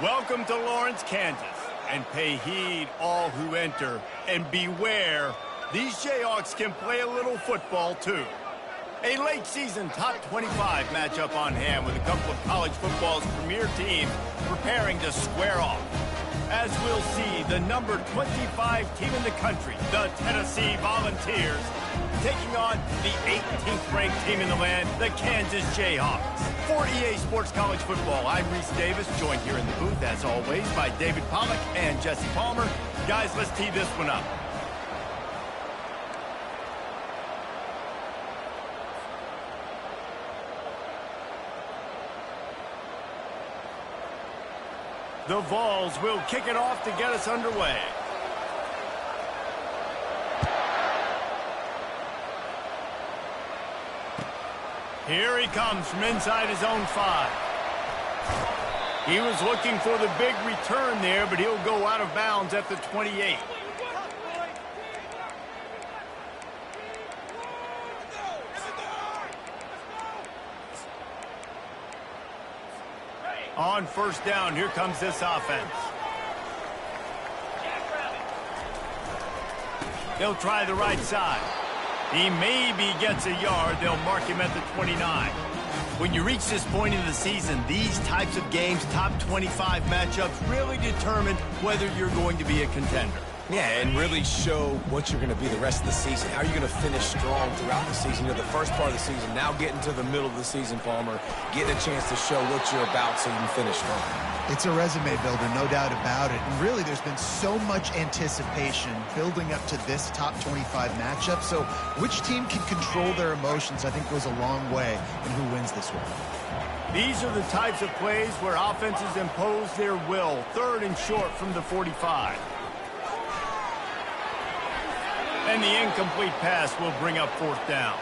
Welcome to Lawrence, Kansas. And pay heed all who enter. And beware, these Jayhawks can play a little football too. A late season top 25 matchup on hand with a couple of college football's premier teams preparing to square off. As we'll see, the number 25 team in the country, the Tennessee Volunteers, taking on the 18th ranked team in the land, the Kansas Jayhawks. For EA Sports College Football, I'm Reese Davis, joined here in the booth, as always, by David Pollack and Jesse Palmer. Guys, let's tee this one up. The Vols will kick it off to get us underway. Here he comes from inside his own 5. He was looking for the big return there, but he'll go out of bounds at the 28. On first down, here comes this offense. They'll try the right side. He maybe gets a yard. They'll mark him at the 29. When you reach this point in the season, these types of games, top 25 matchups, really determine whether you're going to be a contender. Yeah, and really show what you're going to be the rest of the season. How are you going to finish strong throughout the season? You know, the first part of the season, now getting to the middle of the season, Palmer, getting a chance to show what you're about so you can finish strong. It's a resume builder, no doubt about it. And really, there's been so much anticipation building up to this top 25 matchup. So which team can control their emotions, I think, goes a long way in who wins this one. These are the types of plays where offenses impose their will. Third and short from the 45. And the incomplete pass will bring up fourth down.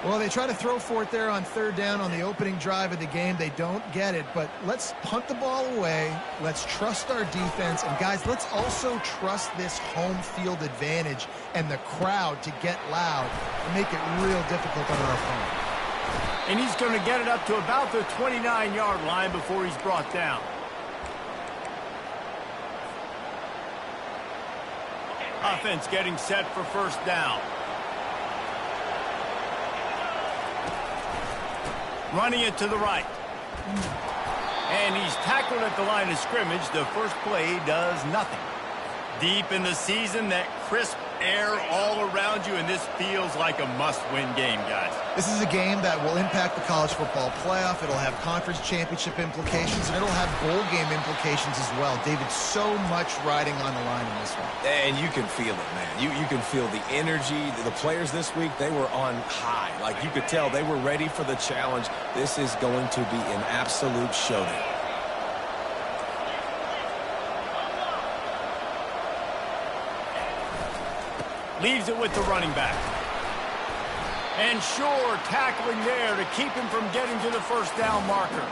Well, they try to throw for it there on third down on the opening drive of the game. They don't get it, but let's punt the ball away. Let's trust our defense. And, guys, let's also trust this home field advantage and the crowd to get loud and make it real difficult on our opponent. And he's going to get it up to about the 29-yard line before he's brought down. Offense getting set for first down. Running it to the right. And he's tackled at the line of scrimmage. The first play does nothing. Deep in the season, that crisp air all around you, and this feels like a must-win game, guys. This is a game that will impact the college football playoff. It'll have conference championship implications, and it'll have bowl game implications as well. David, so much riding on the line in this one. And you can feel it, man. You can feel the energy. The players this week, they were on high. Like, you could tell they were ready for the challenge. This is going to be an absolute showdown. Leaves it with the running back. And sure, tackling there to keep him from getting to the first down marker.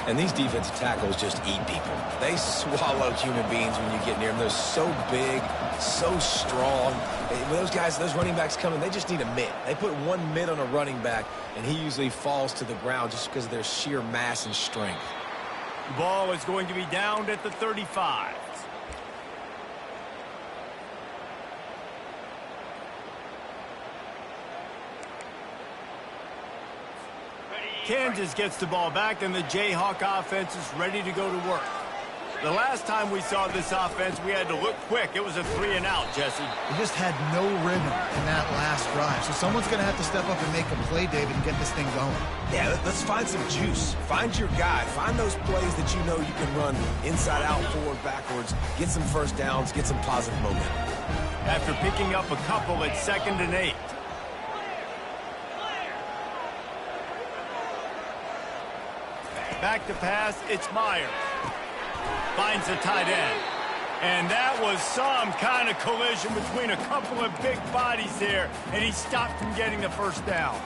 And these defensive tackles just eat people. They swallow human beings when you get near them. They're so big, so strong. When those guys, those running backs come in, they just need a mid. They put one mid on a running back, and he usually falls to the ground just because of their sheer mass and strength. The ball is going to be downed at the 35. Kansas gets the ball back, and the Jayhawk offense is ready to go to work. The last time we saw this offense, we had to look quick. It was a 3-and-out, Jesse. We just had no rhythm in that last drive. So someone's going to have to step up and make a play, David, and get this thing going. Yeah, let's find some juice. Find your guy. Find those plays that you know you can run inside out, forward, backwards. Get some first downs. Get some positive momentum. After picking up a couple at 2nd and 8. Back to pass, it's Myers. Finds the tight end. And that was some kind of collision between a couple of big bodies there, and he stopped from getting the first down.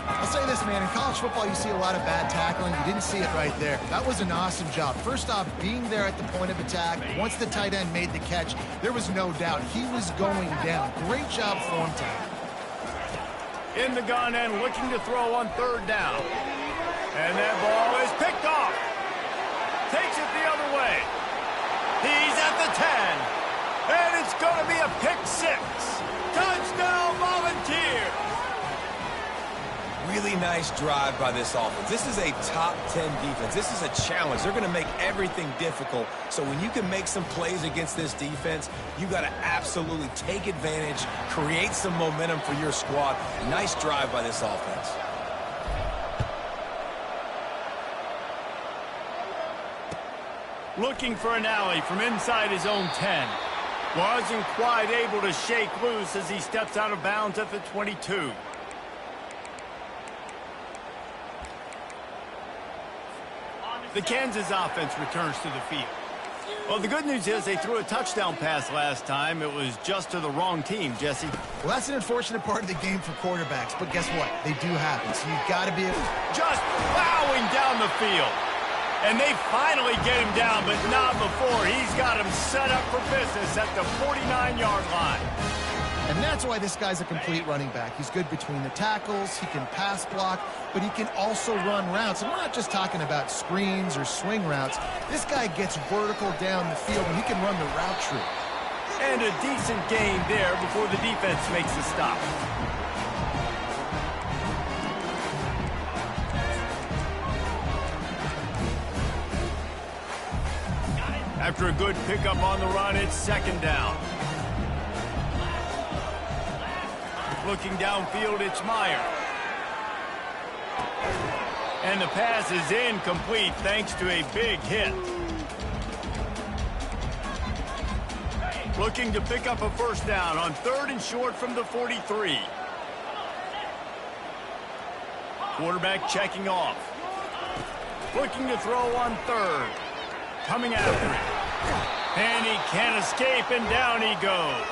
I'll say this, man. In college football, you see a lot of bad tackling. You didn't see it right there. That was an awesome job. First off, being there at the point of attack. Once the tight end made the catch, there was no doubt he was going down. Great job for him, Tom. In the gun and looking to throw on 3rd down. And that ball is picked off. Takes it the other the 10. And it's going to be a pick 6. Touchdown, Volunteers. Really nice drive by this offense. This is a top 10 defense. This is a challenge. They're going to make everything difficult. So when you can make some plays against this defense, you got to absolutely take advantage, create some momentum for your squad. Nice drive by this offense. Looking for an alley from inside his own 10. Wasn't quite able to shake loose as he steps out of bounds at the 22. The Kansas offense returns to the field. Well, the good news is they threw a touchdown pass last time. It was just to the wrong team, Jesse. Well, that's an unfortunate part of the game for quarterbacks, but guess what? They do happen, so you've got to be able to... Just plowing down the field. And they finally get him down, but not before. He's got him set up for business at the 49-yard line. And that's why this guy's a complete running back. He's good between the tackles, he can pass block, but he can also run routes. And we're not just talking about screens or swing routes. This guy gets vertical down the field, and he can run the route tree. And a decent gain there before the defense makes the stop. After a good pickup on the run, it's second down. Looking downfield, it's Meyer. And the pass is incomplete thanks to a big hit. Looking to pick up a first down on 3rd and short from the 43. Quarterback checking off. Looking to throw on 3rd. Coming after it. And he can't escape, and down he goes.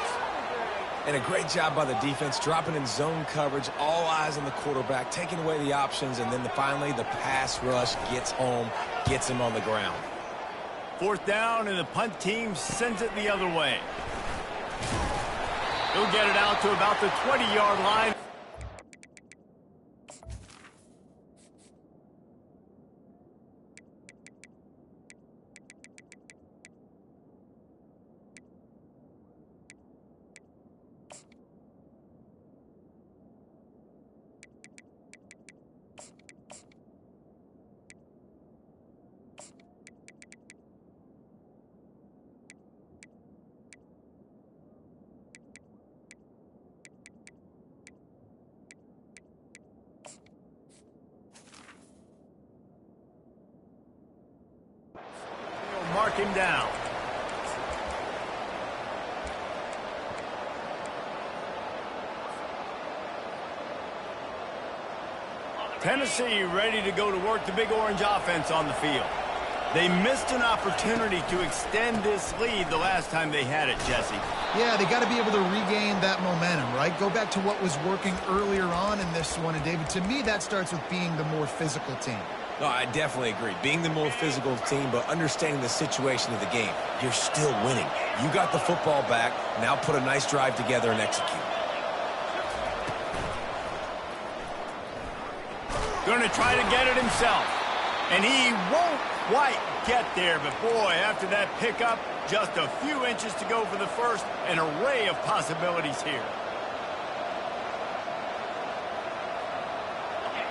And a great job by the defense, dropping in zone coverage, all eyes on the quarterback, taking away the options, and then finally the pass rush gets home, gets him on the ground. 4th down, and the punt team sends it the other way. He'll get it out to about the 20-yard line. Mark him down. Tennessee ready to go to work the Big Orange offense on the field. They missed an opportunity to extend this lead the last time they had it, Jesse. Yeah, they got to be able to regain that momentum, right? Go back to what was working earlier on in this one. And, David, to me, that starts with being the more physical team. No, I definitely agree. Being the more physical team, but understanding the situation of the game. You're still winning. You got the football back. Now put a nice drive together and execute. Going to try to get it himself. And he won't quite get there. But, boy, after that pickup, just a few inches to go for the first. An array of possibilities here.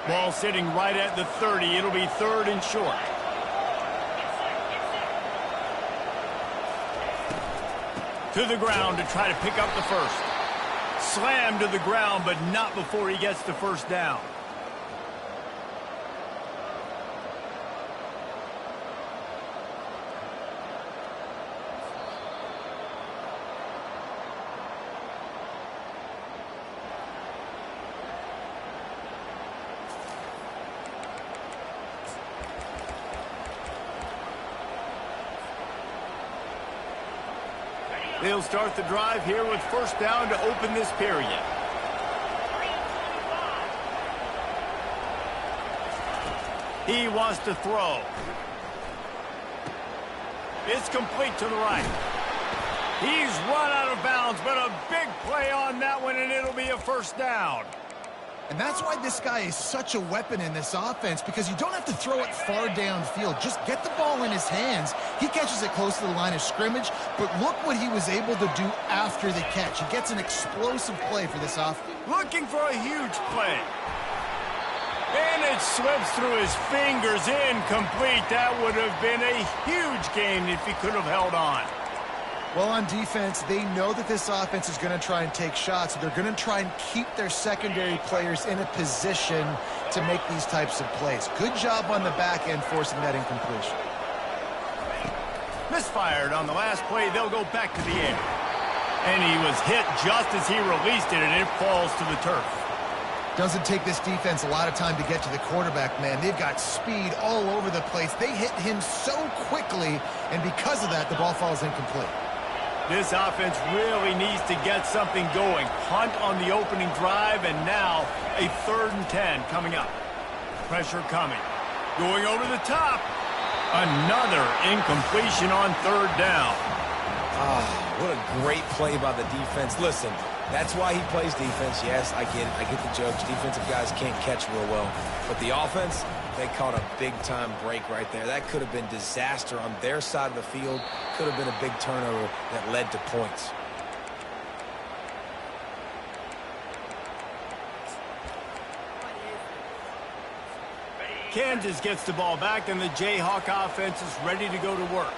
Ball sitting right at the 30. It'll be 3rd and short. To the ground to try to pick up the first. Slammed to the ground, but not before he gets the first down. They'll start the drive here with first down to open this period. He wants to throw. It's complete to the right. He's run out of bounds, but a big play on that one, and it'll be a first down. And that's why this guy is such a weapon in this offense, because you don't have to throw it far downfield. Just get the ball in his hands. He catches it close to the line of scrimmage, but look what he was able to do after the catch. He gets an explosive play for this offense. Looking for a huge play. And it slips through his fingers, incomplete. That would have been a huge gain if he could have held on. Well, on defense, they know that this offense is going to try and take shots. So they're going to try and keep their secondary players in a position to make these types of plays. Good job on the back end forcing that incompletion. Misfired on the last play. They'll go back to the air. And he was hit just as he released it, and it falls to the turf. Doesn't take this defense a lot of time to get to the quarterback, man. They've got speed all over the place. They hit him so quickly, and because of that, the ball falls incomplete. This offense really needs to get something going. Punt on the opening drive, and now a 3rd and 10 coming up. Pressure coming. Going over the top. Another incompletion on 3rd down. What a great play by the defense. Listen, that's why he plays defense. Yes, I get it. I get the jokes. Defensive guys can't catch real well. But the offense, they caught a big-time break right there. That could have been disaster on their side of the field. Could have been a big turnover that led to points. Kansas gets the ball back, and the Jayhawk offense is ready to go to work.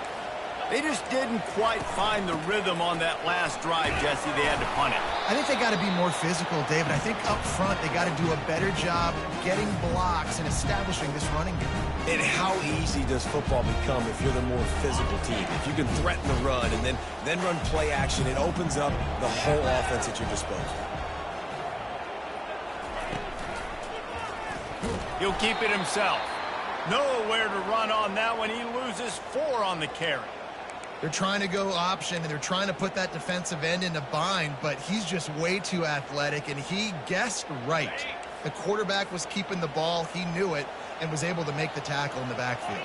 They just didn't quite find the rhythm on that last drive, Jesse. They had to punt it. I think they got to be more physical, David. I think up front they got to do a better job getting blocks and establishing this running game. And how easy does football become if you're the more physical team? If you can threaten the run and then run play action, it opens up the whole offense at your disposal. He'll keep it himself. Nowhere to run on that one. He loses 4 on the carry. They're trying to go option, and they're trying to put that defensive end in a bind, but he's just way too athletic, and he guessed right. The quarterback was keeping the ball. He knew it and was able to make the tackle in the backfield.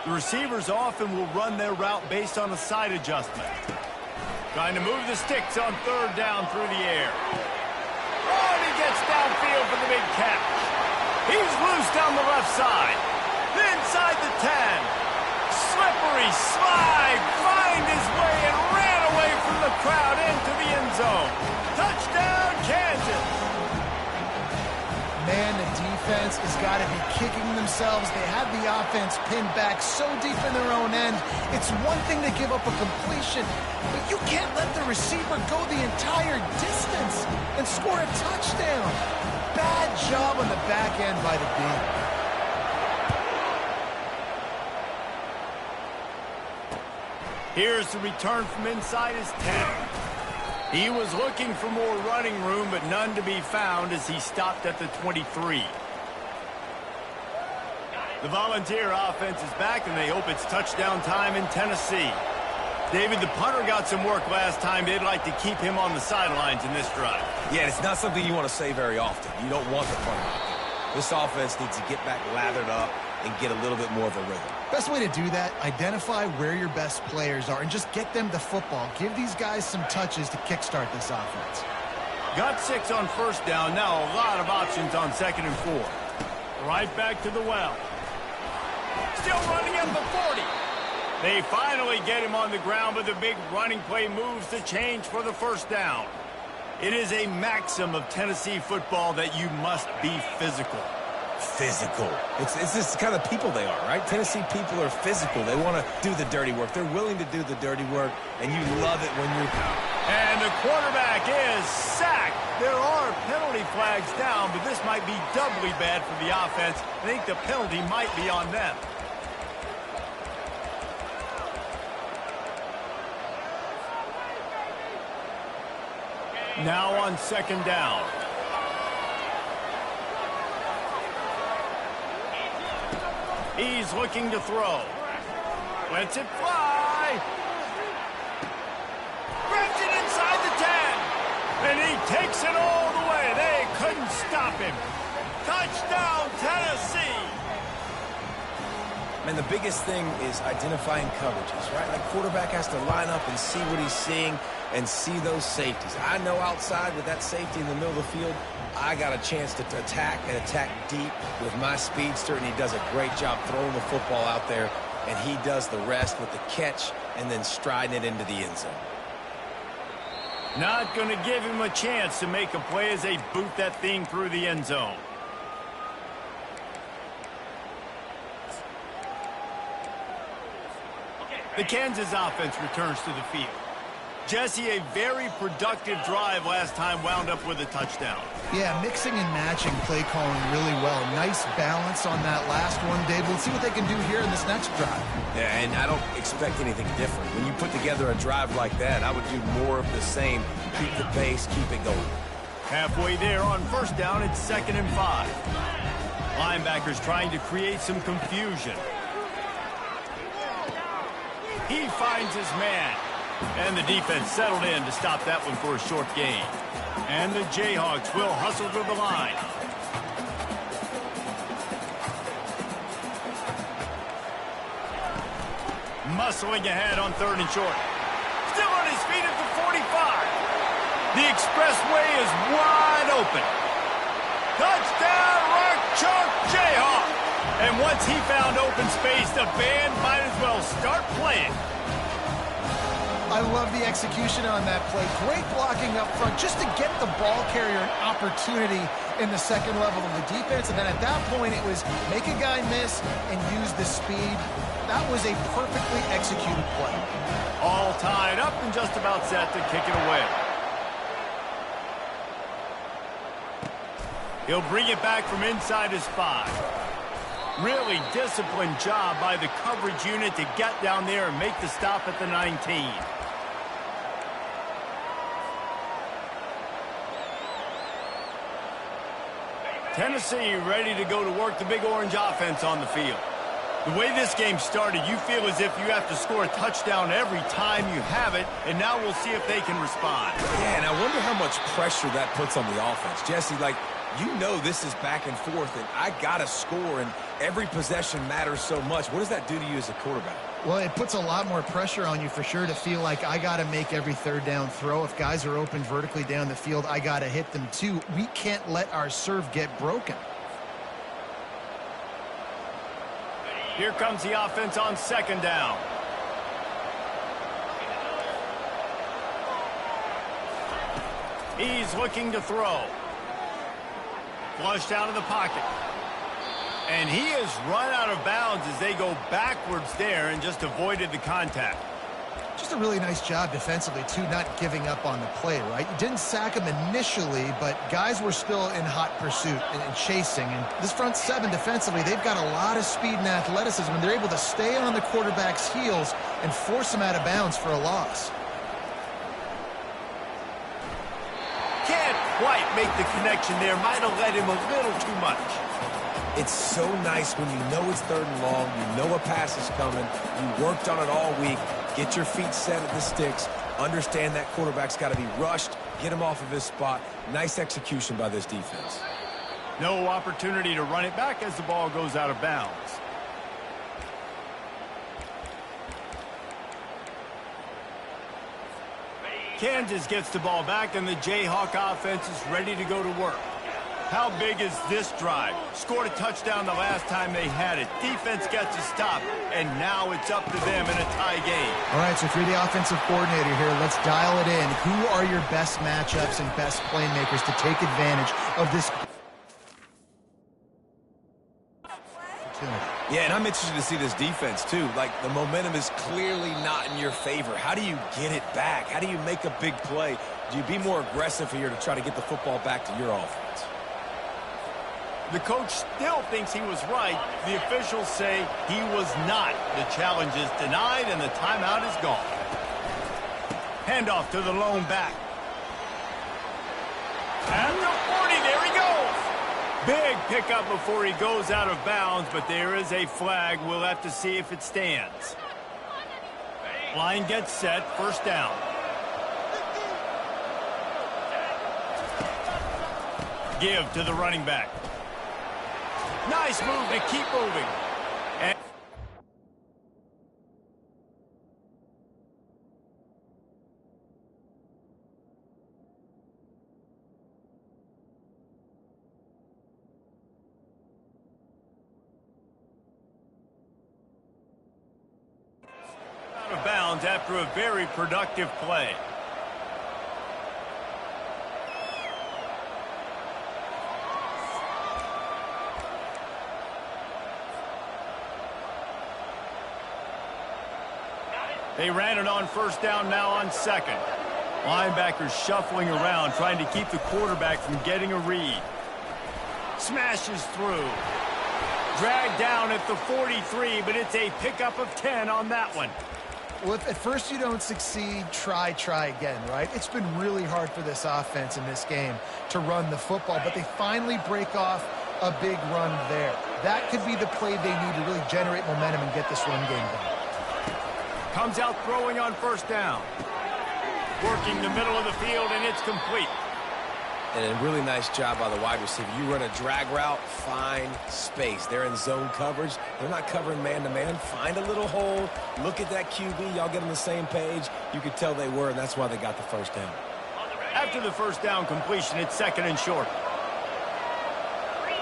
The receivers often will run their route based on a side adjustment. Trying to move the sticks on 3rd down through the air. Oh, and he gets downfield for the big catch. He's loose down the left side. Inside the 10. Slippery slide, find his way and ran away from the crowd into the end zone. Touchdown, Kansas. Man, the defense has got to be kicking themselves. They have the offense pinned back so deep in their own end. It's one thing to give up a completion, but you can't let the receiver go the entire distance and score a touchdown. Bad job on the back end by the D. Here's the return from inside his 10. He was looking for more running room, but none to be found as he stopped at the 23. The Volunteer offense is back, and they hope it's touchdown time in Tennessee. David, the punter got some work last time. They'd like to keep him on the sidelines in this drive. Yeah, it's not something you want to say very often. You don't want the punter out there. This offense needs to get back lathered up and get a little bit more of a rhythm. Best way to do that, identify where your best players are and just get them the football. Give these guys some touches to kickstart this offense. Got 6 on 1st down. Now a lot of options on 2nd and 4. Right back to the well. Still running at the 40. They finally get him on the ground, but the big running play moves the change for the 1st down. It is a maxim of Tennessee football that you must be physical. Physical. It's just kind of people they are, right? Tennessee people are physical. They want to do the dirty work. They're willing to do the dirty work, and you love it when you're... And the quarterback is sacked. There are penalty flags down, but this might be doubly bad for the offense. I think the penalty might be on them. Now on 2nd down. He's looking to throw. Lets it fly. Grabs it inside the 10. And he takes it all the way. They couldn't stop him. Touchdown, Tennessee. And the biggest thing is identifying coverages, right? Like quarterback has to line up and see what he's seeing and see those safeties. I know outside with that safety in the middle of the field, I got a chance to attack and attack deep with my speedster, and he does a great job throwing the football out there, and he does the rest with the catch and then striding it into the end zone. Not going to give him a chance to make a play as they boot that thing through the end zone. The Kansas offense returns to the field. Jesse, a very productive drive last time wound up with a touchdown. Yeah, mixing and matching play calling really well. Nice balance on that last one, Dave. We'll see what they can do here in this next drive. Yeah, and I don't expect anything different. When you put together a drive like that, I would do more of the same. Keep the pace, keep it going. Halfway there on first down, it's 2nd and 5. Linebackers trying to create some confusion. He finds his man. And the defense settled in to stop that one for a short gain. And the Jayhawks will hustle to the line. Muscling ahead on 3rd and short. Still on his feet at the 45. The expressway is wide open. Touchdown, Rock Chalk Jayhawk. And once he found open space, the band might as well start playing. I love the execution on that play. Great blocking up front just to get the ball carrier an opportunity in the second level of the defense. And then at that point, it was make a guy miss and use the speed. That was a perfectly executed play. All tied up and just about set to kick it away. He'll bring it back from inside his 5. Really disciplined job by the coverage unit to get down there and make the stop at the 19. Tennessee ready to go to work the Big Orange offense on the field. The way this game started, you feel as if you have to score a touchdown every time you have it, and now we'll see if they can respond. Yeah, and I wonder how much pressure that puts on the offense. Jesse, like, you know this is back and forth, and I got to score, and every possession matters so much. What does that do to you as a quarterback? Well, it puts a lot more pressure on you for sure to feel like I got to make every 3rd down throw. If guys are open vertically down the field, I got to hit them too. We can't let our serve get broken. Here comes the offense on 2nd down. He's looking to throw. Flushed out of the pocket. And he has run out of bounds as they go backwards there and just avoided the contact. Just a really nice job defensively, too, not giving up on the play, right? You didn't sack him initially, but guys were still in hot pursuit and chasing. And this front 7 defensively, they've got a lot of speed and athleticism, and they're able to stay on the quarterback's heels and force him out of bounds for a loss. Can't quite make the connection there. Might have led him a little too much. It's so nice when you know it's 3rd and long, you know a pass is coming, you worked on it all week, get your feet set at the sticks, understand that quarterback's got to be rushed, get him off of his spot. Nice execution by this defense. No opportunity to run it back as the ball goes out of bounds. Kansas gets the ball back, and the Jayhawk offense is ready to go to work. How big is this drive? Scored a touchdown the last time they had it. Defense gets a stop, and now it's up to them in a tie game. All right, so if you're the offensive coordinator here, let's dial it in. Who are your best matchups and best playmakers to take advantage of this? Yeah, and I'm interested to see this defense, too. Like, the momentum is clearly not in your favor. How do you get it back? How do you make a big play? Do you be more aggressive here to try to get the football back to your offense? The coach still thinks he was right. The officials say he was not. The challenge is denied, and the timeout is gone. Handoff to the lone back. At the 40, there he goes. Big pickup before he goes out of bounds, but there is a flag. We'll have to see if it stands. Line gets set, 1st down. Give to the running back. Nice move to keep moving. And downs after a very productive play. They ran it on first down, now on second. Linebackers shuffling around, trying to keep the quarterback from getting a read. Smashes through. Dragged down at the 43, but it's a pickup of 10 on that one. Well, if at first you don't succeed, try again, right? It's been really hard for this offense in this game to run the football, but they finally break off a big run there. That could be the play they need to really generate momentum and get this run game going. Comes out throwing on first down. Working the middle of the field, and it's complete. And a really nice job by the wide receiver. You run a drag route, find space. They're in zone coverage. They're not covering man-to-man. Find a little hole. Look at that QB. Y'all get on the same page. You could tell they were, and that's why they got the first down. After the first down completion, it's second and short.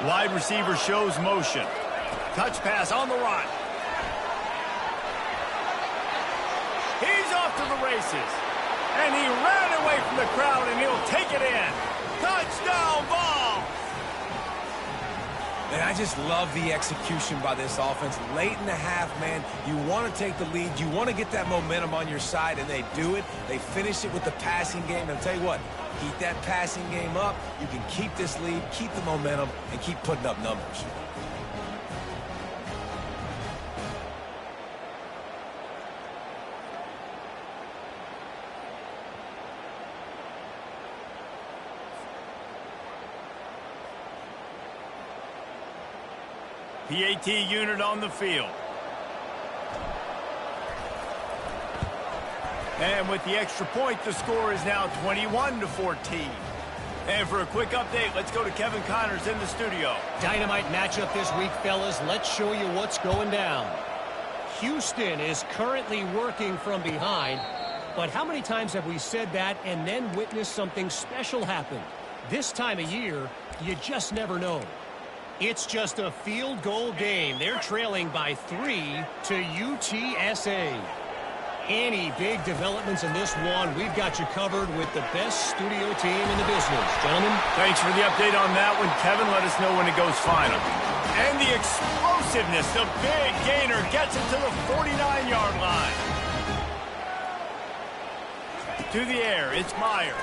Wide receiver shows motion. Touch pass on the run. He's off to the races. And he ran away from the crowd, and he'll take it in. Touchdown ball! And I just love the execution by this offense. Late in the half, man, you want to take the lead. You want to get that momentum on your side, and they do it. They finish it with the passing game. And I'll tell you what, keep that passing game up. You can keep this lead, keep the momentum, and keep putting up numbers. PAT unit on the field. And with the extra point, the score is now 21-14. And for a quick update, let's go to Kevin Connors in the studio. Dynamite matchup this week, fellas. Let's show you what's going down. Houston is currently working from behind, but how many times have we said that and then witnessed something special happen? This time of year, you just never know. It's just a field goal game. They're trailing by 3 to UTSA. Any big developments in this one, we've got you covered with the best studio team in the business. Gentlemen. Thanks for the update on that one, Kevin. Let us know when it goes final. And the explosiveness, the big gainer gets it to the 49-yard line. To the air, it's Meyer.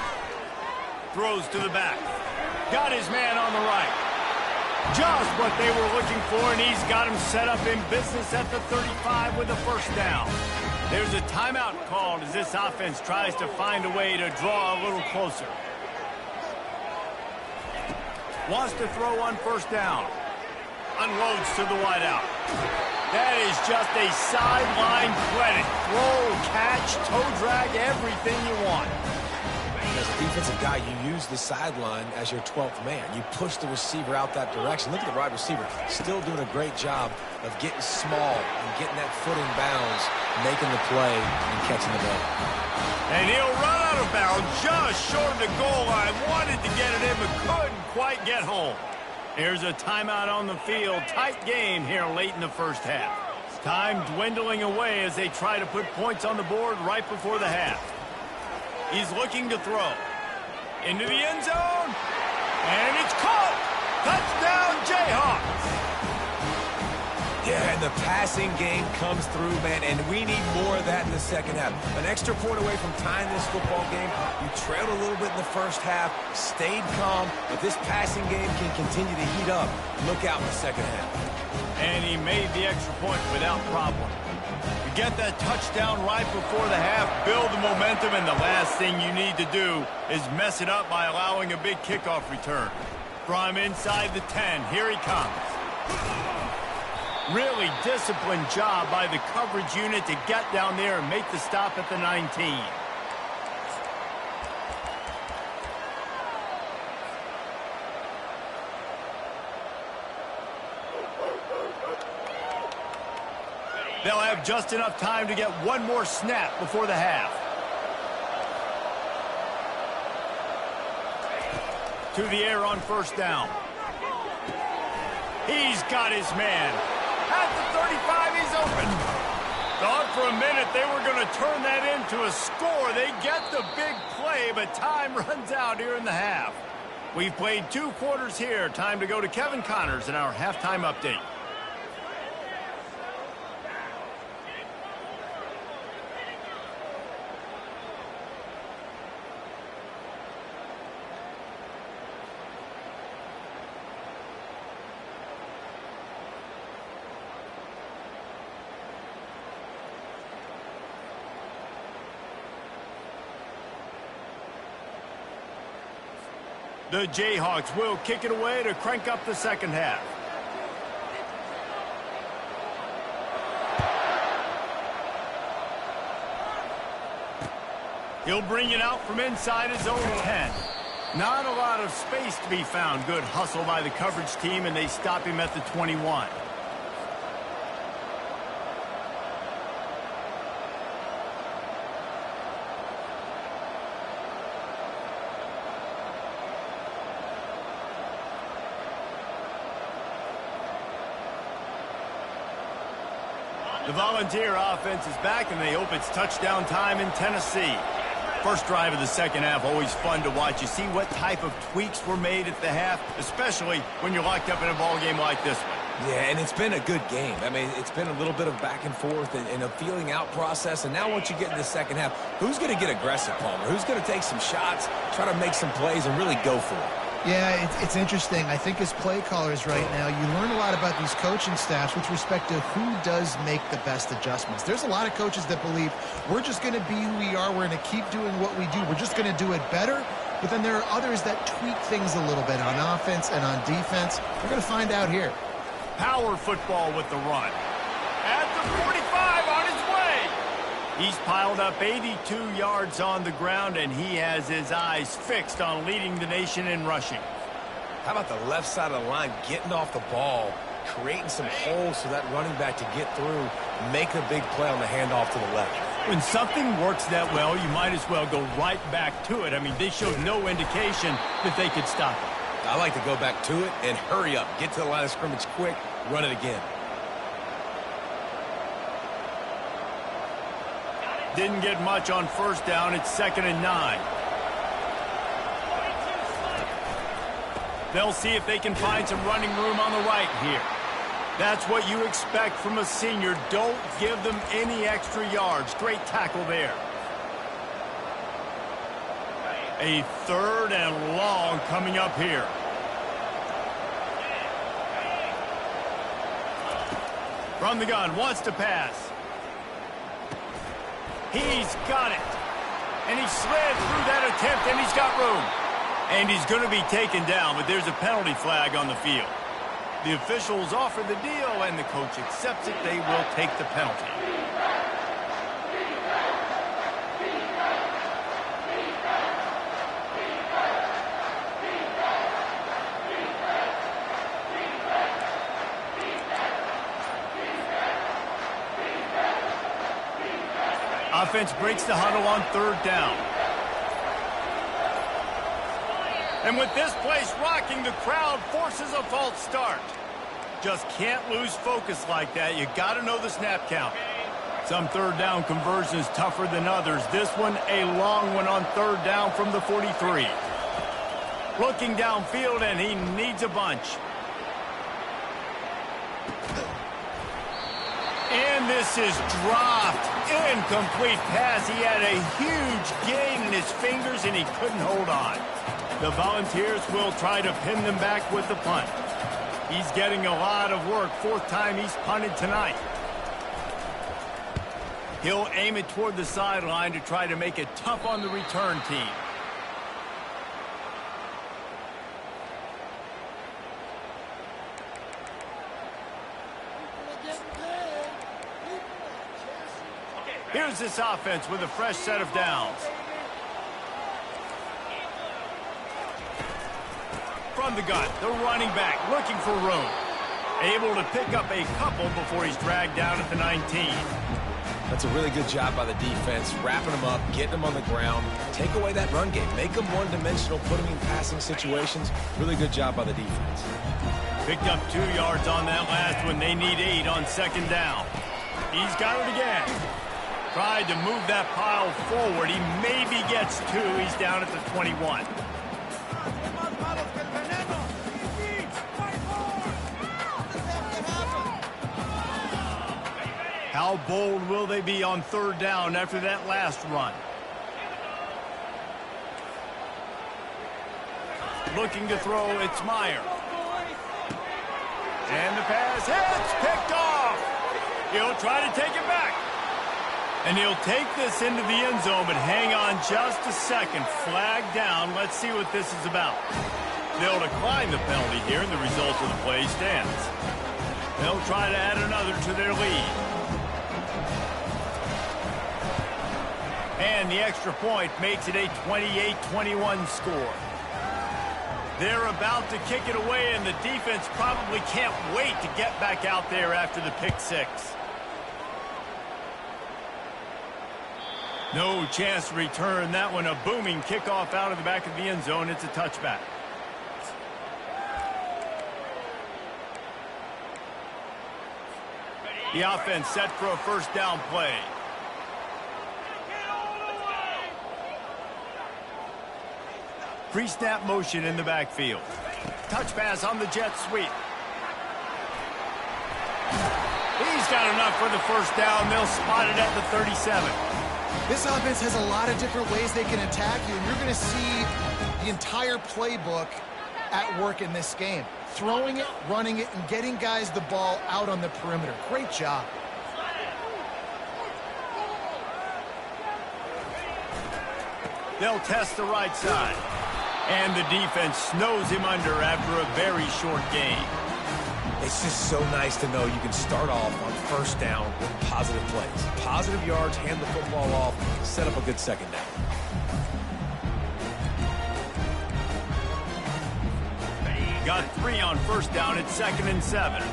Throws to the back. Got his man on the right. Just what they were looking for, and he's got him set up in business at the 35 with a first down. There's a timeout called as this offense tries to find a way to draw a little closer. Wants to throw on first down. Unloads to the wideout. That is just a sideline credit. Throw, catch, toe drag, everything you want. As a defensive guy, you use the sideline as your 12th man. You push the receiver out that direction. Look at the wide receiver. Still doing a great job of getting small and getting that foot in bounds, making the play, and catching the ball. And he'll run out of bounds just short of the goal line. Wanted to get it in, but couldn't quite get home. Here's a timeout on the field. Tight game here late in the first half. Time dwindling away as they try to put points on the board right before the half. He's looking to throw. Into the end zone. And it's caught. Touchdown, Jayhawks. Yeah, and the passing game comes through, man, and we need more of that in the second half. An extra point away from tying this football game. You trailed a little bit in the first half, stayed calm, but this passing game can continue to heat up. Look out in the second half. And he made the extra point without problem. You get that touchdown right before the half, build the momentum, and the last thing you need to do is mess it up by allowing a big kickoff return. From inside the 10, here he comes. Really disciplined job by the coverage unit to get down there and make the stop at the 19. They'll have just enough time to get one more snap before the half. To the air on first down. He's got his man. At the 35, he's open. Thought for a minute they were going to turn that into a score. They get the big play, but time runs out here in the half. We've played 2 quarters here. Time to go to Kevin Connors in our halftime update. The Jayhawks will kick it away to crank up the second half. He'll bring it out from inside his own 10. Not a lot of space to be found. Good hustle by the coverage team, and they stop him at the 21. The Volunteer offense is back, and they hope it's touchdown time in Tennessee. First drive of the second half, always fun to watch. You see what type of tweaks were made at the half, especially when you're locked up in a ball game like this one. Yeah, and it's been a good game. I mean, it's been a little bit of back and forth and a feeling out process. And now once you get in the second half, who's going to get aggressive, Palmer? Who's going to take some shots, try to make some plays, and really go for it? Yeah, it's interesting. I think as play callers right now, you learn a lot about these coaching staffs with respect to who does make the best adjustments. There's a lot of coaches that believe we're just going to be who we are. We're going to keep doing what we do. We're just going to do it better. But then there are others that tweak things a little bit on offense and on defense. We're going to find out here. Power football with the run. At the 45 on his way. He's piled up 82 yards on the ground, and he has his eyes fixed on leading the nation in rushing. How about the left side of the line getting off the ball, creating some holes for that running back to get through, make a big play on the handoff to the left. When something works that well, you might as well go right back to it. I mean, they showed no indication that they could stop it. I like to go back to it and hurry up. Get to the line of scrimmage quick, run it again. Didn't get much on first down. It's 2nd and 9. They'll see if they can find some running room on the right here. That's what you expect from a senior. Don't give them any extra yards. Great tackle there. A 3rd and long coming up here. From the gun, wants to pass. He's got it. And he slid through that attempt, and he's got room. And he's going to be taken down, but there's a penalty flag on the field. The officials offer the deal, and the coach accepts it. They will take the penalty. Offense breaks the huddle on 3rd down. And with this place rocking, the crowd forces a false start. Just can't lose focus like that. You got to know the snap count. Some 3rd down conversions tougher than others. This one, a long one on 3rd down from the 43. Looking downfield, and he needs a bunch. And this is dropped. Incomplete pass. He had a huge gain in his fingers, and he couldn't hold on. The Volunteers will try to pin them back with the punt. He's getting a lot of work. 4th time he's punted tonight. He'll aim it toward the sideline to try to make it tough on the return team. Here's this offense with a fresh set of downs. From the gun, the running back looking for room. Able to pick up a couple before he's dragged down at the 19. That's a really good job by the defense, wrapping them up, getting them on the ground. Take away that run game. Make them one-dimensional, put them in passing situations. Really good job by the defense. Picked up 2 yards on that last one. They need 8 on 2nd down. He's got it again. Tried to move that pile forward. He maybe gets 2. He's down at the 21. How bold will they be on 3rd down after that last run? Looking to throw, it's Meyer. And the pass hits, picked off. He'll try to take it back. And he'll take this into the end zone, but hang on just a second. Flag down. Let's see what this is about. They'll decline the penalty here, and the result of the play stands. They'll try to add another to their lead. And the extra point makes it a 28-21 score. They're about to kick it away, and the defense probably can't wait to get back out there after the pick 6. No chance to return that one. A booming kickoff out of the back of the end zone. It's a touchback. The offense set for a 1st down play. Pre-snap motion in the backfield. Touch pass on the jet sweep. He's got enough for the 1st down. They'll spot it at the 37. This offense has a lot of different ways they can attack you, and you're going to see the entire playbook at work in this game. Throwing it, running it, and getting guys the ball out on the perimeter. Great job. They'll test the right side. And the defense snows him under after a very short game. It's just so nice to know you can start off on 1st down with positive plays. Positive yards, hand the football off, set up a good 2nd down. Got 3 on 1st down. It's 2nd and 7.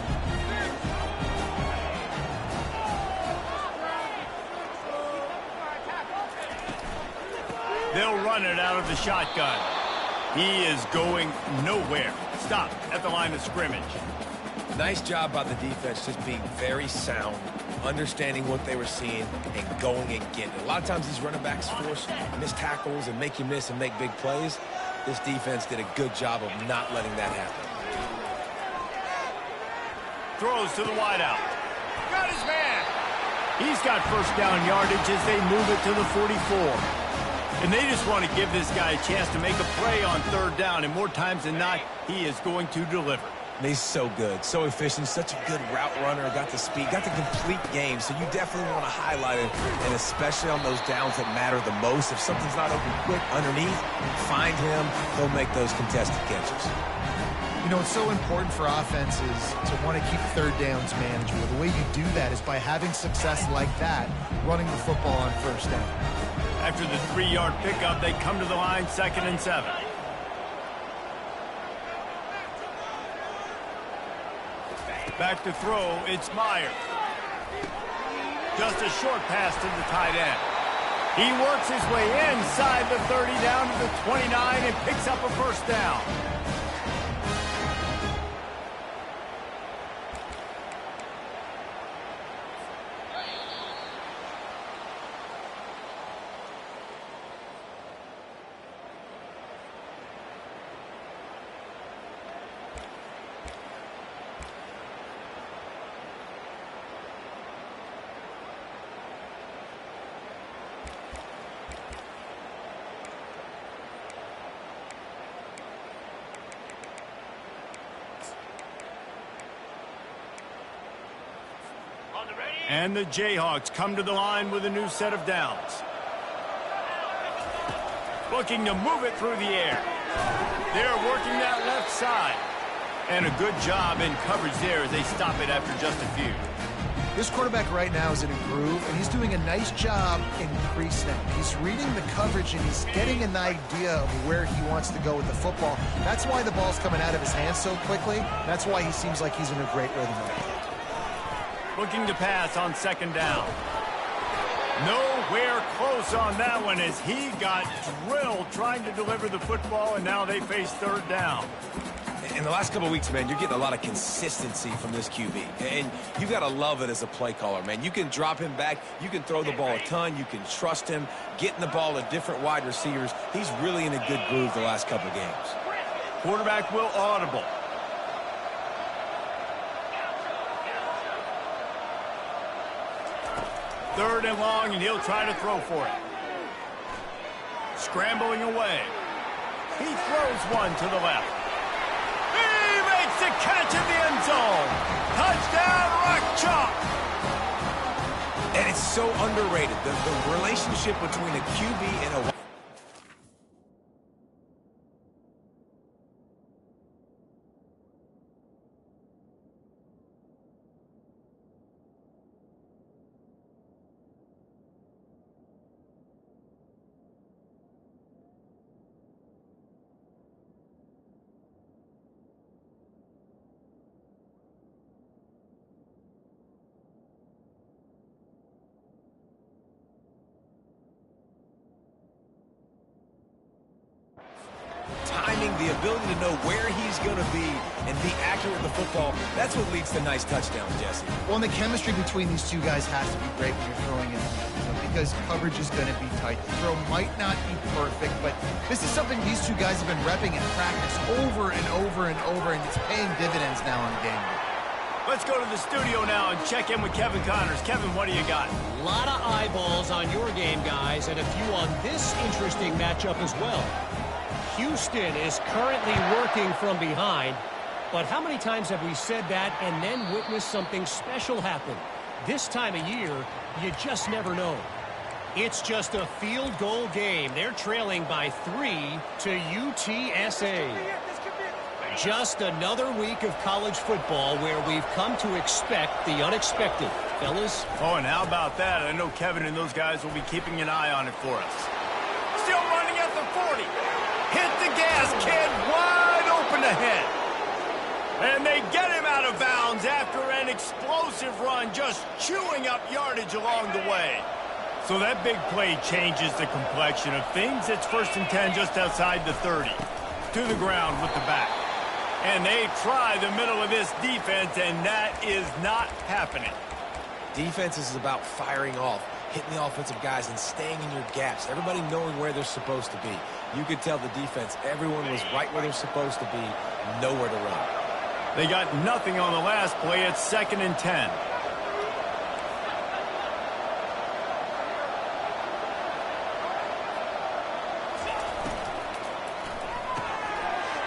They'll run it out of the shotgun. He is going nowhere. Stop at the line of scrimmage. Nice job by the defense, just being very sound, understanding what they were seeing, and going and getting it. A lot of times these running backs force missed tackles and make you miss and make big plays. This defense did a good job of not letting that happen. Throws to the wideout. Got his man. He's got 1st down yardage as they move it to the 44. And they just want to give this guy a chance to make a play on 3rd down, and more times than not, he is going to deliver. And he's so good, so efficient, such a good route runner, got the speed, got the complete game, so you definitely want to highlight it, and especially on those downs that matter the most. If something's not open quick underneath, find him, he'll make those contested catches. You know, it's so important for offenses to want to keep 3rd downs manageable. The way you do that is by having success like that, running the football on 1st down. After the 3-yard pickup, they come to the line, 2nd and 7. Back to throw, it's Meyer. Just a short pass to the tight end. He works his way inside the 30 down to the 29 and picks up a 1st down. And the Jayhawks come to the line with a new set of downs. Looking to move it through the air. They're working that left side. And a good job in coverage there as they stop it after just a few. This quarterback right now is in a groove, and he's doing a nice job in pre-snap. He's reading the coverage, and he's getting an idea of where he wants to go with the football. That's why the ball's coming out of his hands so quickly. That's why he seems like he's in a great rhythm right now. Looking to pass on 2nd down. Nowhere close on that one as he got drilled trying to deliver the football, and now they face 3rd down. In the last couple of weeks, man, you're getting a lot of consistency from this QB. And you got to love it as a play caller, man. You can drop him back. You can throw the ball a ton. You can trust him, getting the ball to different wide receivers. He's really in a good groove the last couple of games. Quarterback will audible. Third and long, and he'll try to throw for it. Scrambling away. He throws one to the left. He makes the catch in the end zone. Touchdown, Rock Chalk. And it's so underrated, the relationship between a QB and a... The ability to know where he's going to be and be accurate with the football, that's what leads to nice touchdowns, Jesse. Well, and the chemistry between these two guys has to be great when you're throwing in, because coverage is going to be tight. The throw might not be perfect, but this is something these two guys have been repping in practice over and over and over, and it's paying dividends now on game day. Let's go to the studio now and check in with Kevin Connors. Kevin, what do you got? A lot of eyeballs on your game, guys, and a few on this interesting matchup as well. Houston is currently working from behind, but how many times have we said that and then witnessed something special happen? This time of year, you just never know. It's just a field goal game. They're trailing by 3 to UTSA. Just another week of college football where we've come to expect the unexpected. Fellas? Oh, and how about that? I know Kevin and those guys will be keeping an eye on it for us. Still running at the 40. Hit the gas, kid, wide open ahead. And they get him out of bounds after an explosive run, just chewing up yardage along the way. So that big play changes the complexion of things. It's 1st and 10 just outside the 30. To the ground with the back. And they try the middle of this defense, and that is not happening. Defense is about firing off, hitting the offensive guys and staying in your gaps. Everybody knowing where they're supposed to be. You could tell the defense, everyone was right where they're supposed to be, nowhere to run. They got nothing on the last play. It's 2nd and 10.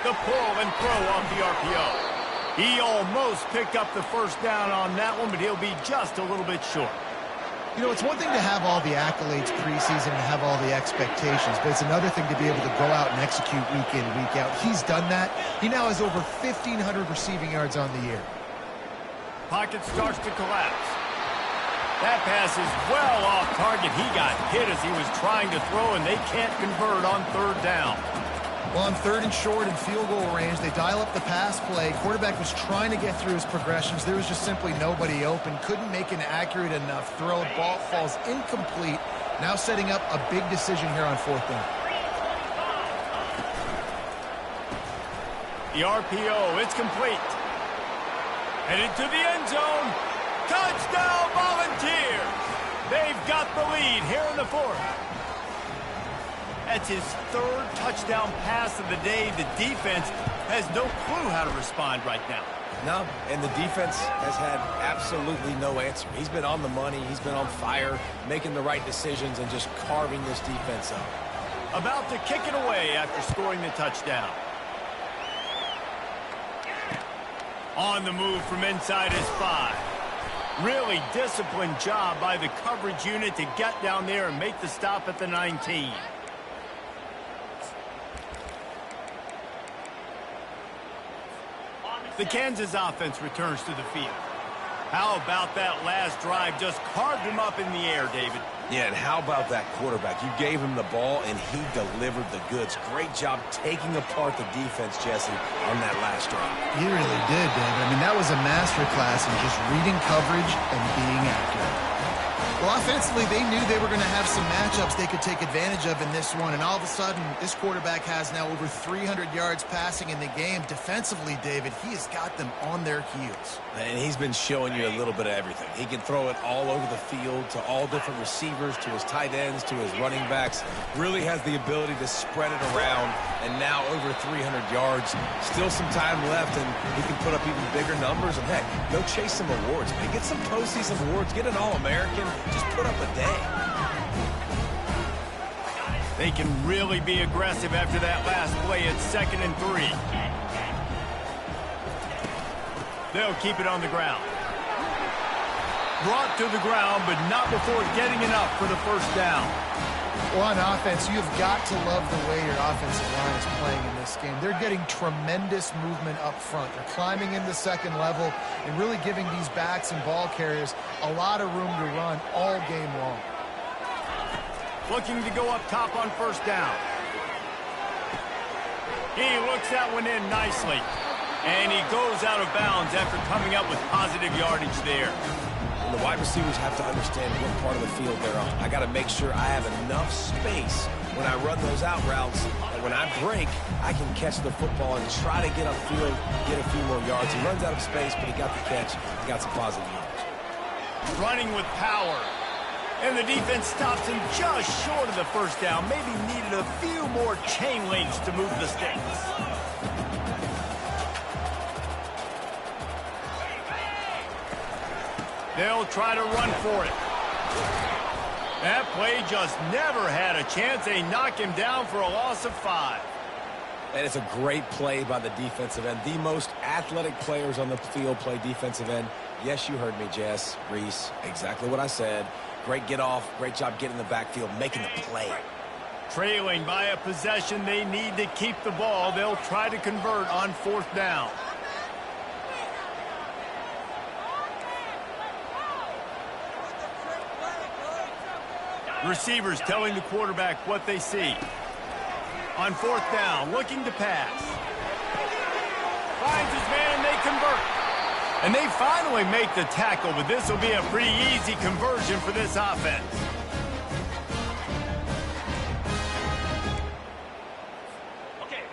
The pull and throw off the RPO. He almost picked up the first down on that one, but he'll be just a little bit short. You know, it's one thing to have all the accolades preseason and have all the expectations, but it's another thing to be able to go out and execute week in, week out. He's done that. He now has over 1,500 receiving yards on the year. Pocket starts to collapse. That pass is well off target. He got hit as he was trying to throw, and they can't convert on 3rd down. Well, on 3rd and short and field goal range, they dial up the pass play. Quarterback was trying to get through his progressions. There was just simply nobody open. Couldn't make an accurate enough throw. Ball falls incomplete. Now setting up a big decision here on 4th down. The RPO, it's complete. Headed to the end zone. Touchdown, Volunteers! They've got the lead here in the 4th. That's his 3rd touchdown pass of the day. The defense has no clue how to respond right now. No, and the defense has had absolutely no answer. He's been on the money. He's been on fire, making the right decisions and just carving this defense up. About to kick it away after scoring the touchdown. On the move from inside his 5. Really disciplined job by the coverage unit to get down there and make the stop at the 19. The Kansas offense returns to the field. How about that last drive? Just carved him up in the air, David. Yeah, and how about that quarterback? You gave him the ball, and he delivered the goods. Great job taking apart the defense, Jesse, on that last drive. He really did, David. I mean, that was a masterclass in just reading coverage and being accurate. Well, offensively, they knew they were going to have some matchups they could take advantage of in this one, and all of a sudden, this quarterback has now over 300 yards passing in the game. Defensively, David, he has got them on their heels. And he's been showing you a little bit of everything. He can throw it all over the field to all different receivers, to his tight ends, to his running backs. Really has the ability to spread it around, and now over 300 yards. Still some time left, and he can put up even bigger numbers. And, heck, go chase some awards, man. Get some postseason awards. Get an All-American. Just put up a day. They can really be aggressive after that last play at 2nd and 3. They'll keep it on the ground. Brought to the ground, but not before getting enough for the first down. Well, on offense, you've got to love the way your offensive line is playing in this game. They're getting tremendous movement up front. They're climbing in the second level and really giving these backs and ball carriers a lot of room to run all game long. Looking to go up top on first down. He looks that one in nicely. And he goes out of bounds after coming up with positive yardage there. The wide receivers have to understand what part of the field they're on. I got to make sure I have enough space when I run those out routes that when I break, I can catch the football and try to get upfield, get a few more yards. He runs out of space, but he got the catch. He got some positive yards. Running with power. And the defense stops him just short of the first down. Maybe needed a few more chain links to move the sticks. They'll try to run for it. That play just never had a chance. They knock him down for a loss of 5. And it's a great play by the defensive end. The most athletic players on the field play defensive end. Yes, you heard me, Jess, Reese. Exactly what I said. Great get off. Great job getting in the backfield, making the play. Trailing by a possession, they need to keep the ball. They'll try to convert on 4th down. Receivers telling the quarterback what they see. On 4th down, looking to pass. Finds his man, they convert. And they finally make the tackle, but this will be a pretty easy conversion for this offense.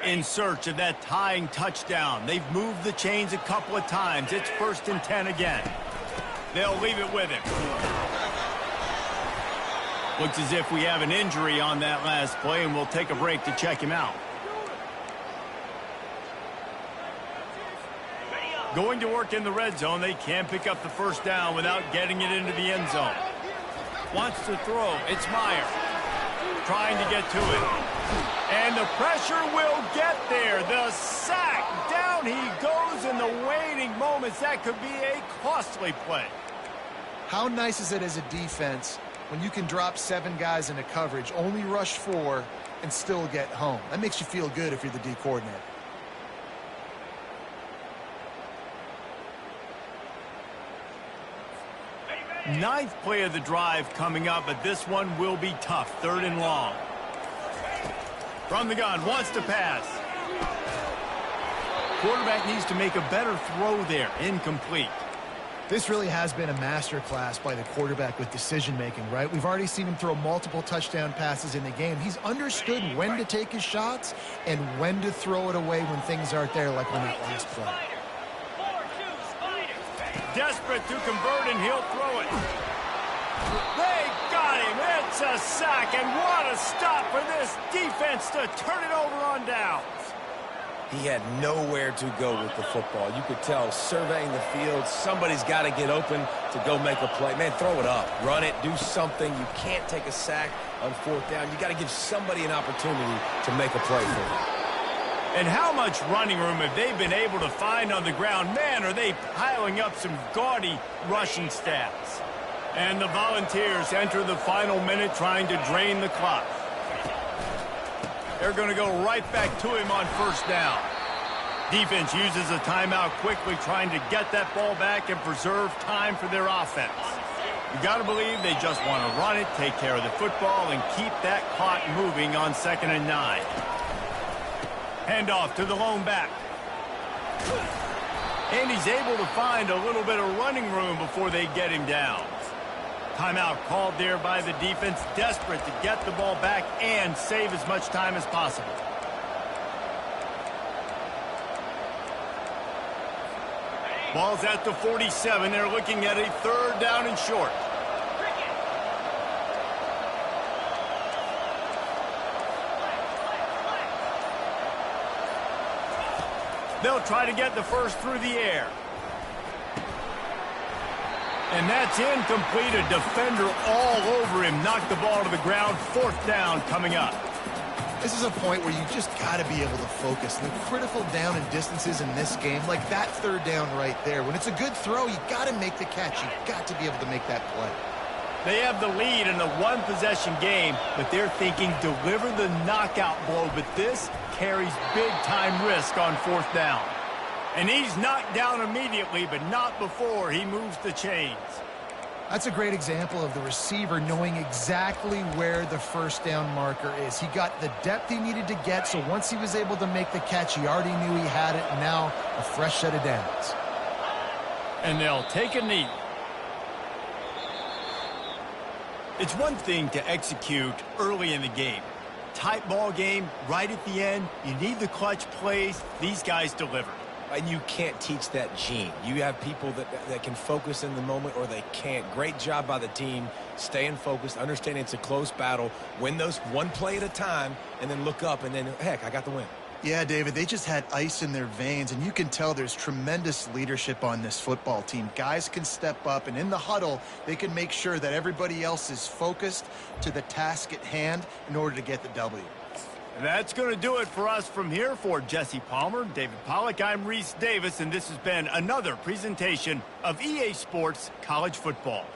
In search of that tying touchdown. They've moved the chains a couple of times. It's 1st and 10 again. They'll leave it with him. Looks as if we have an injury on that last play, and we'll take a break to check him out. Going to work in the red zone. They can't pick up the first down without getting it into the end zone. Wants to throw. It's Meyer. Trying to get to it. And the pressure will get there. The sack. Down he goes in the waiting moments. That could be a costly play. How nice is it as a defense when you can drop 7 guys into coverage, only rush 4, and still get home? That makes you feel good if you're the D coordinator. Ninth play of the drive coming up, but this one will be tough. 3rd and long. From the gun, wants to pass. Quarterback needs to make a better throw there. Incomplete. This really has been a masterclass by the quarterback with decision-making, right? We've already seen him throw multiple touchdown passes in the game. He's understood when to take his shots and when to throw it away when things aren't there, like on that last play. Desperate to convert, and he'll throw it. They got him. It's a sack, and what a stop for this defense to turn it over on downs. He had nowhere to go with the football. You could tell, surveying the field, somebody's got to get open to go make a play. Man, throw it up. Run it. Do something. You can't take a sack on 4th down. You got to give somebody an opportunity to make a play for them. And how much running room have they been able to find on the ground? Man, are they piling up some gaudy rushing stats. And the Volunteers enter the final minute trying to drain the clock. They're going to go right back to him on 1st down. Defense uses a timeout quickly, trying to get that ball back and preserve time for their offense. You got to believe they just want to run it, take care of the football, and keep that clock moving on 2nd and 9. Handoff to the lone back. And he's able to find a little bit of running room before they get him down. Timeout called there by the defense, desperate to get the ball back and save as much time as possible. Ball's at the 47. They're looking at a 3rd down and short. They'll try to get the first through the air. And that's incomplete. A defender all over him. Knocked the ball to the ground. 4th down coming up. This is a point where you just got to be able to focus. The critical down and distances in this game, like that 3rd down right there. When it's a good throw, you got to make the catch. You got to be able to make that play. They have the lead in a 1-possession game, but they're thinking deliver the knockout blow. But this carries big-time risk on 4th down. And he's knocked down immediately, but not before he moves the chains. That's a great example of the receiver knowing exactly where the 1st down marker is. He got the depth he needed to get, so once he was able to make the catch, he already knew he had it, and now a fresh set of downs. And they'll take a knee. It's one thing to execute early in the game. Tight ball game, right at the end, you need the clutch plays. These guys deliver. And you can't teach that gene. You have people that can focus in the moment or they can't. Great job by the team, staying focused, understanding it's a close battle, win those one play at a time, and then look up, and then, heck, I got the win. Yeah, David, they just had ice in their veins, and you can tell there's tremendous leadership on this football team. Guys can step up, and in the huddle, they can make sure that everybody else is focused to the task at hand in order to get the W. And that's going to do it for us from here. For Jesse Palmer, David Pollack, I'm Reese Davis, and this has been another presentation of EA Sports College Football.